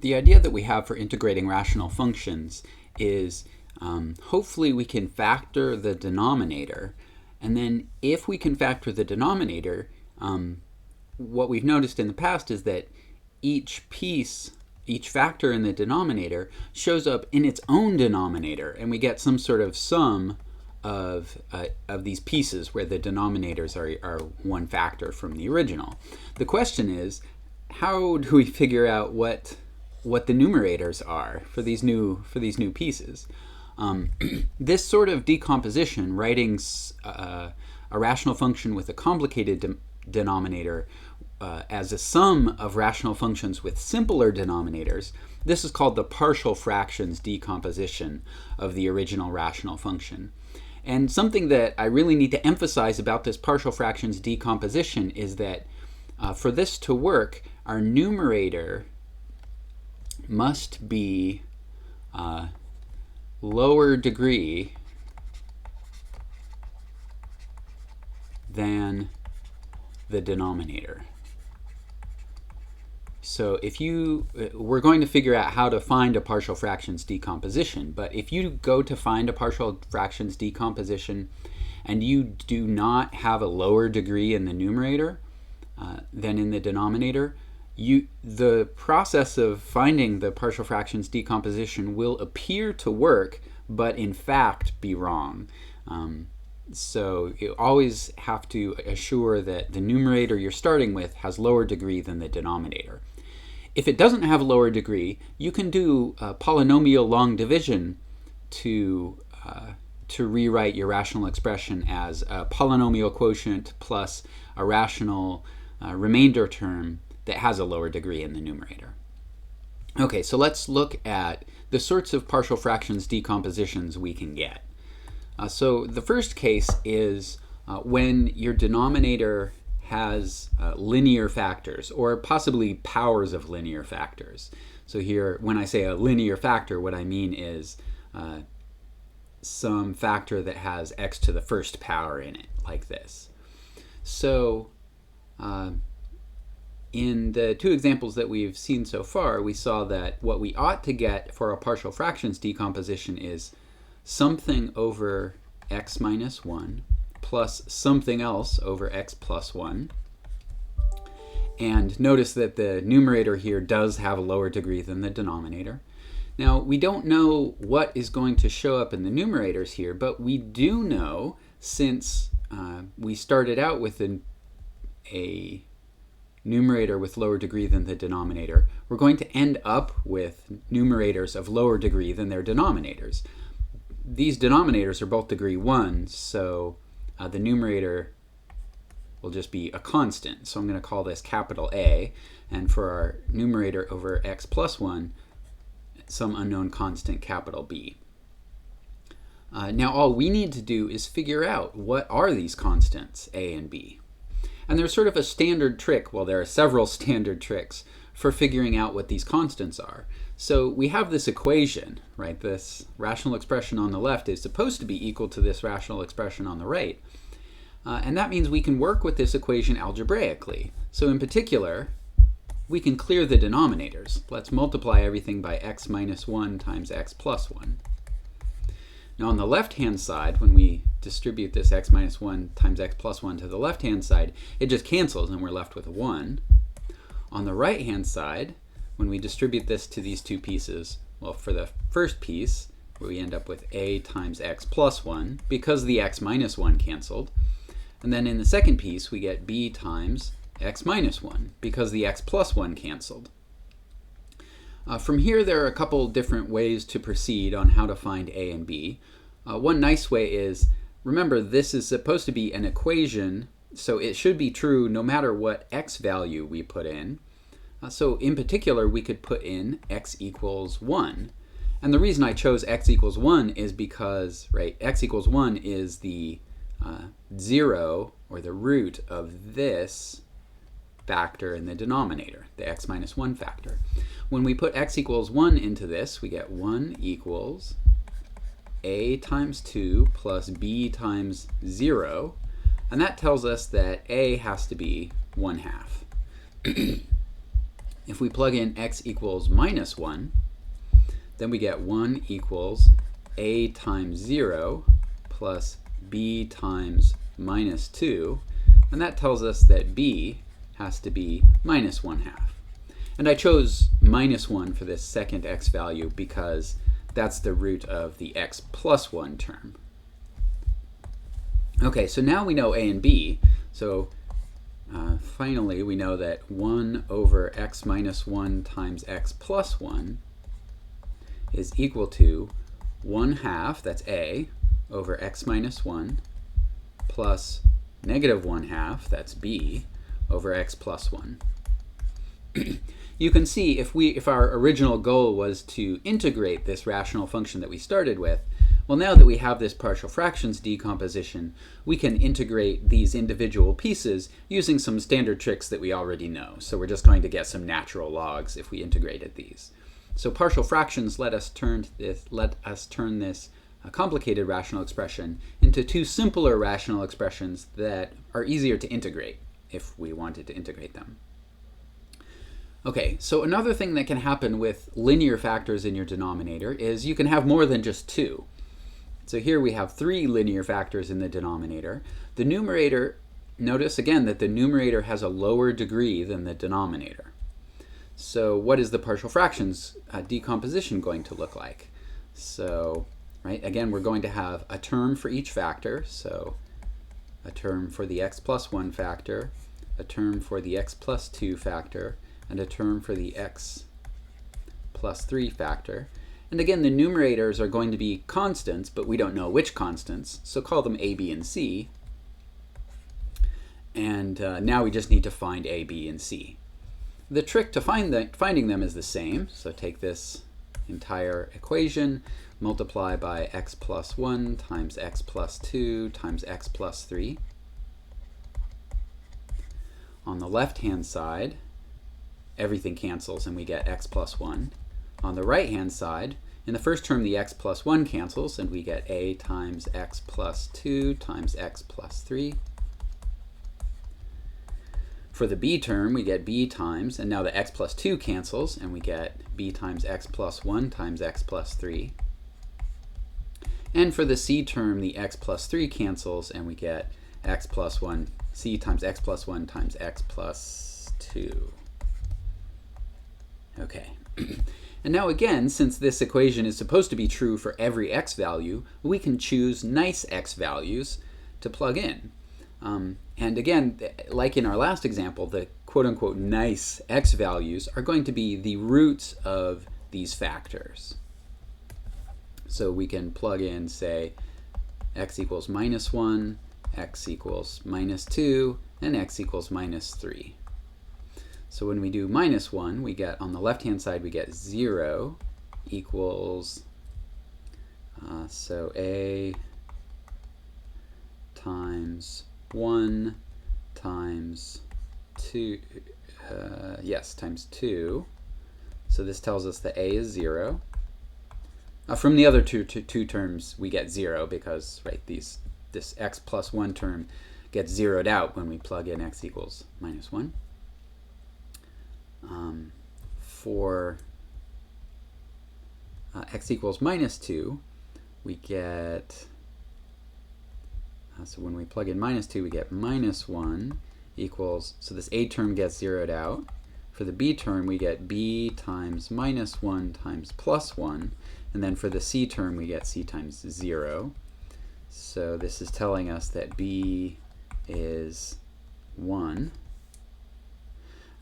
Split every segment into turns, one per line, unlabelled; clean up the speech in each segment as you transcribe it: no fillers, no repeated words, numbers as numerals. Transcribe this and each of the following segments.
The idea that we have for integrating rational functions is hopefully we can factor the denominator, and then if we can factor the denominator, what we've noticed in the past is that each factor in the denominator shows up in its own denominator, and we get some sort of sum of these pieces where the denominators are one factor from the original. The question is, how do we figure out what the numerators are for these new pieces? This sort of decomposition, writing a rational function with a complicated denominator as a sum of rational functions with simpler denominators, this is called the partial fractions decomposition of the original rational function. And something that I really need to emphasize about this partial fractions decomposition is that for this to work, our numerator must be lower degree than the denominator. So we're going to figure out how to find a partial fractions decomposition, but if you go to find a partial fractions decomposition and you do not have a lower degree in the numerator than in the denominator, the process of finding the partial fractions decomposition will appear to work, but in fact be wrong. So you always have to assure that the numerator you're starting with has lower degree than the denominator. If it doesn't have a lower degree, you can do polynomial long division to rewrite your rational expression as a polynomial quotient plus a rational remainder term that has a lower degree in the numerator. Okay, so let's look at the sorts of partial fractions decompositions we can get. So the first case is when your denominator has linear factors, or possibly powers of linear factors. So here, when I say a linear factor, what I mean is some factor that has x to the first power in it, like this. So in the two examples that we've seen so far, we saw that what we ought to get for a partial fractions decomposition is something over x minus 1 plus something else over x plus 1. And notice that the numerator here does have a lower degree than the denominator. Now, we don't know what is going to show up in the numerators here, but we do know, since we started out with a numerator with lower degree than the denominator, we're going to end up with numerators of lower degree than their denominators. These denominators are both degree 1, so the numerator will just be a constant. So I'm going to call this capital A, and for our numerator over x plus 1, some unknown constant capital B. Now all we need to do is figure out what are these constants A and B. And there's sort of a standard trick, well, there are several standard tricks for figuring out what these constants are. So we have this equation, right? This rational expression on the left is supposed to be equal to this rational expression on the right. And that means we can work with this equation algebraically. So in particular, we can clear the denominators. Let's multiply everything by x minus 1 times x plus 1. Now on the left-hand side, when we distribute this x minus 1 times x plus 1 to the left-hand side, it just cancels and we're left with a 1. On the right-hand side, when we distribute this to these two pieces, well, for the first piece, we end up with a times x plus 1 because the x minus 1 canceled. And then in the second piece, we get b times x minus 1 because the x plus 1 canceled. From here, there are a couple different ways to proceed on how to find a and b. One nice way is, remember, this is supposed to be an equation, so it should be true no matter what x value we put in. So in particular, we could put in x equals 1. And the reason I chose x equals 1 is because, right, x equals 1 is the 0, or the root of this factor in the denominator, the x minus 1 factor. When we put x equals 1 into this, we get 1 equals a times 2 plus b times 0, and that tells us that a has to be 1/2. If we plug in x equals minus 1, then we get 1 equals a times 0 plus b times minus 2, and that tells us that b has to be minus 1/2. And I chose minus 1 for this second x value because that's the root of the x plus 1 term. Okay, so now we know a and b, so finally we know that 1 over x minus 1 times x plus 1 is equal to 1/2, that's a, over x minus 1, plus negative 1/2, that's b, over x plus 1. You can see if our original goal was to integrate this rational function that we started with, well, now that we have this partial fractions decomposition, we can integrate these individual pieces using some standard tricks that we already know. So we're just going to get some natural logs if we integrated these. So partial fractions let us turn this complicated rational expression into two simpler rational expressions that are easier to integrate if we wanted to integrate them. Okay, so another thing that can happen with linear factors in your denominator is you can have more than just two. So here we have 3 linear factors in the denominator. The numerator, notice again that the numerator has a lower degree than the denominator. So what is the partial fractions decomposition going to look like? So, right, again, we're going to have a term for each factor. So a term for the x plus 1 factor, a term for the x plus 2 factor, and a term for the x plus 3 factor. And again, the numerators are going to be constants, but we don't know which constants, so call them a, b, and c. And now we just need to find a, b, and c. The trick to finding them is the same. So take this entire equation, multiply by x plus 1 times x plus 2 times x plus 3. On the left-hand side, everything cancels and we get x plus 1. On the right-hand side, in the first term, the x plus 1 cancels and we get a times x plus 2 times x plus 3. For the b term, we get b times, and now the x plus 2 cancels and we get b times x plus 1 times x plus 3. And for the c term, the x plus 3 cancels and we get x plus 1, c times x plus 1 times x plus 2. Okay. And now again, since this equation is supposed to be true for every x value, we can choose nice x values to plug in. And again, like in our last example, the quote-unquote nice x values are going to be the roots of these factors. So we can plug in, say, x equals minus 1, x equals minus 2, and x equals minus 3. So when we do minus 1, we get, on the left-hand side, we get 0 equals, so a times 1 times 2, times 2. So this tells us that a is 0. From the other two terms, we get 0 because, right, this x plus 1 term gets zeroed out when we plug in x equals minus 1. For x equals minus 2, we get, so when we plug in minus 2, we get minus 1 equals, so this a term gets zeroed out. For the b term, we get b times minus 1 times plus 1. And then for the c term, we get c times 0. So this is telling us that b is 1.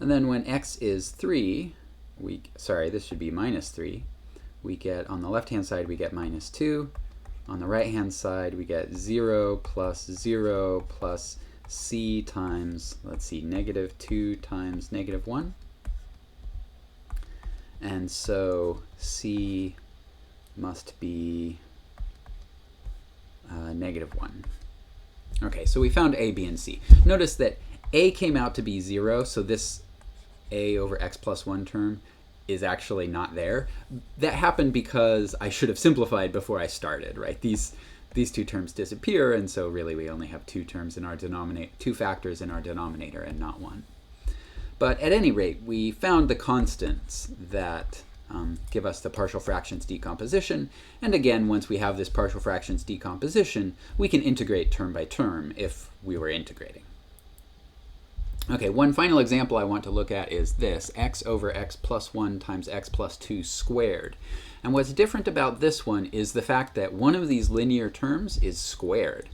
And then when x is 3, this should be minus 3. We get, on the left-hand side, we get minus 2. On the right-hand side, we get 0 plus c times, let's see, negative 2 times negative 1. And so c must be negative 1. Okay, so we found a, b, and c. Notice that a came out to be 0, so this a over x plus 1 term is actually not there. That happened because I should have simplified before I started, right? These two terms disappear, and so really we only have two terms in our denominator, two factors in our denominator and not one. But at any rate, we found the constants that give us the partial fractions decomposition. And again, once we have this partial fractions decomposition, we can integrate term by term if we were integrating. Okay, one final example I want to look at is this, x over x plus 1 times x plus 2 squared. And what's different about this one is the fact that one of these linear terms is squared.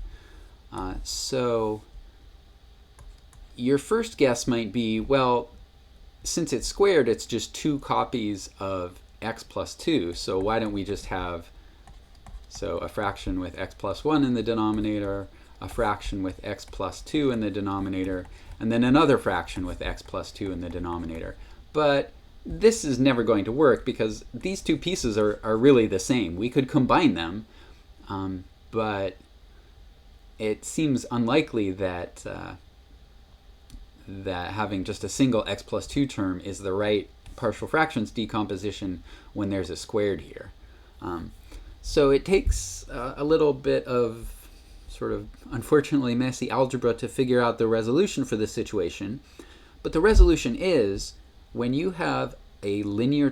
So your first guess might be, well, since it's squared, it's just 2 copies of x plus 2. So why don't we just have a fraction with x plus 1 in the denominator, a fraction with x plus 2 in the denominator, and then another fraction with x plus 2 in the denominator. But this is never going to work because these two pieces are really the same. We could combine them, but it seems unlikely that that having just a single x plus 2 term is the right partial fractions decomposition when there's a squared here. So it takes a little bit of sort of unfortunately messy algebra to figure out the resolution for this situation. But the resolution is when you have a linear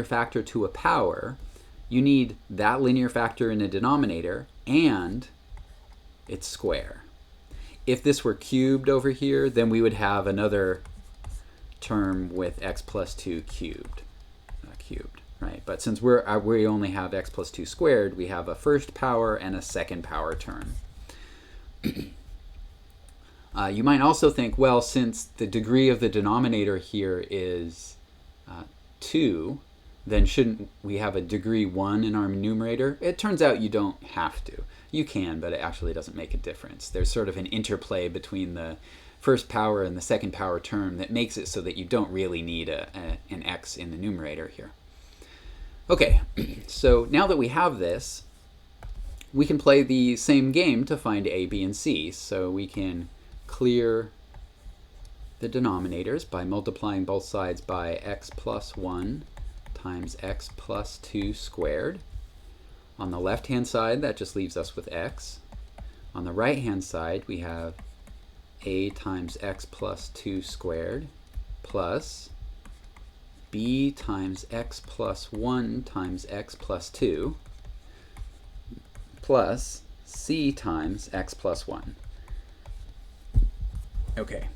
factor to a power, you need that linear factor in a denominator and its square. If this were cubed over here, then we would have another term with x plus 2 cubed, right? But since we only have x plus 2 squared, we have a first power and a second power term. You might also think, well, since the degree of the denominator here is 2, then shouldn't we have a degree 1 in our numerator? It turns out you don't have to. You can, but it actually doesn't make a difference. There's sort of an interplay between the first power and the second power term that makes it so that you don't really need an x in the numerator here. Okay, so now that we have this, we can play the same game to find a, b, and c. So we can clear the denominators by multiplying both sides by x plus 1 times x plus 2 squared. On the left-hand side, that just leaves us with x. On the right-hand side, we have a times x plus 2 squared plus b times x plus 1 times x plus 2 plus c times x plus 1. Okay.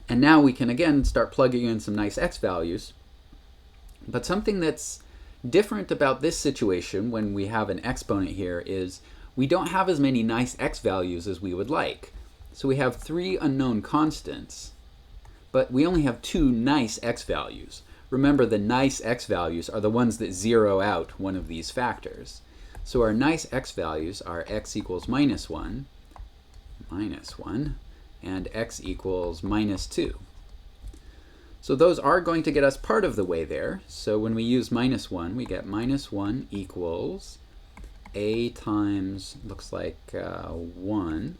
And now we can again start plugging in some nice x values. But something that's different about this situation when we have an exponent here is we don't have as many nice x values as we would like. So we have 3 unknown constants, but we only have 2 nice x values. Remember, the nice x values are the ones that zero out one of these factors. So our nice x values are x equals -1, and x equals -2. So those are going to get us part of the way there. So when we use -1, we get -1 equals a times, looks like 1,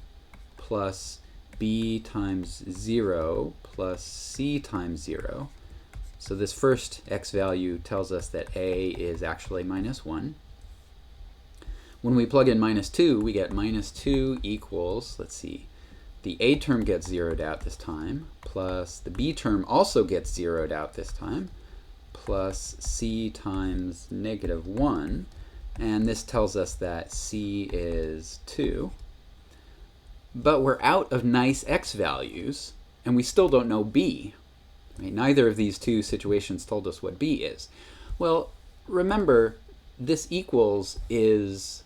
plus b times 0 plus c times 0. So this first x value tells us that a is actually -1. When we plug in -2, we get -2 equals, let's see, the a term gets zeroed out this time, plus the b term also gets zeroed out this time, plus c times -1, and this tells us that c is 2. But we're out of nice x values, and we still don't know b. Right? Neither of these two situations told us what b is. Well, remember, this equals is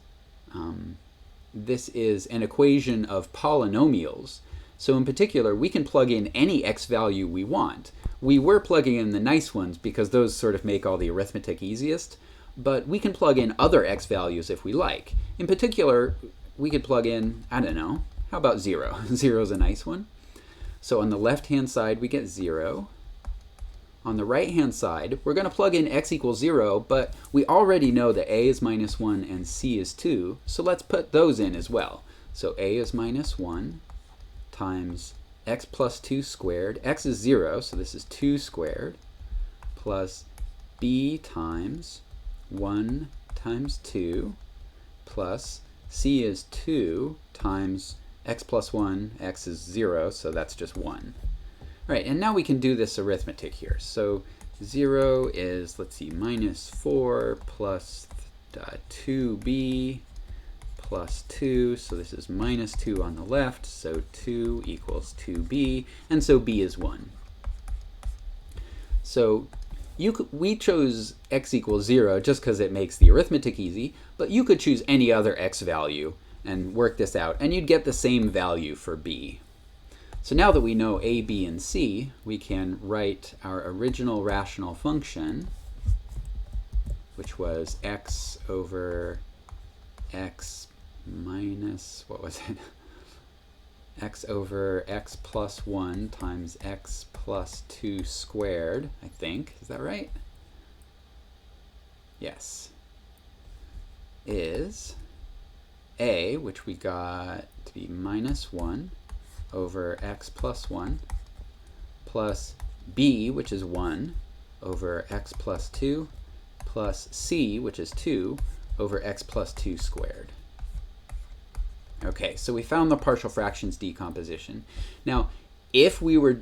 this is an equation of polynomials. So in particular, we can plug in any x value we want. We were plugging in the nice ones because those sort of make all the arithmetic easiest, but we can plug in other x values if we like. In particular, we could plug in, I don't know, how about 0? 0 is a nice one. So on the left-hand side, we get 0. On the right-hand side, we're going to plug in x equals 0, but we already know that a is -1 and c is 2, so let's put those in as well. So a is -1 times x plus 2 squared. X is 0, so this is 2 squared, plus b times 1 times 2, plus c is 2 times x plus 1. X is 0, so that's just 1. right, and now we can do this arithmetic here. So 0 is, let's see, minus 4 plus 2b plus 2. So this is minus 2 on the left, so 2 equals 2b, and so b is 1. So we chose x equals 0 just because it makes the arithmetic easy, but you could choose any other x value and work this out, and you'd get the same value for b. So now that we know a, b, and c, we can write our original rational function, which was x over x minus, what was it? X over x plus 1 times x plus 2 squared, I think. Is that right? Yes. Is a, which we got to be minus 1 over x plus 1, plus b, which is 1 over x plus 2, plus c, which is 2 over x plus 2 squared. Okay, so we found the partial fractions decomposition. Now, if we were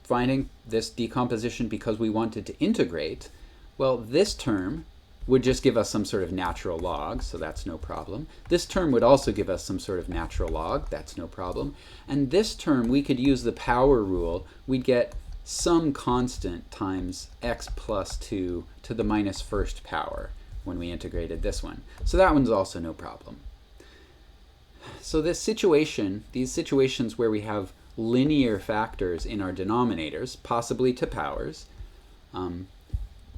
finding this decomposition because we wanted to integrate, well, this term would just give us some sort of natural log, so that's no problem. This term would also give us some sort of natural log, that's no problem. And this term, we could use the power rule. We'd get some constant times x plus 2 to the minus first power when we integrated this one. So that one's also no problem. So this situation, these situations where we have linear factors in our denominators, possibly to powers,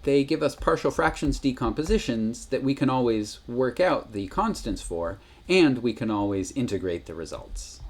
they give us partial fractions decompositions that we can always work out the constants for, and we can always integrate the results.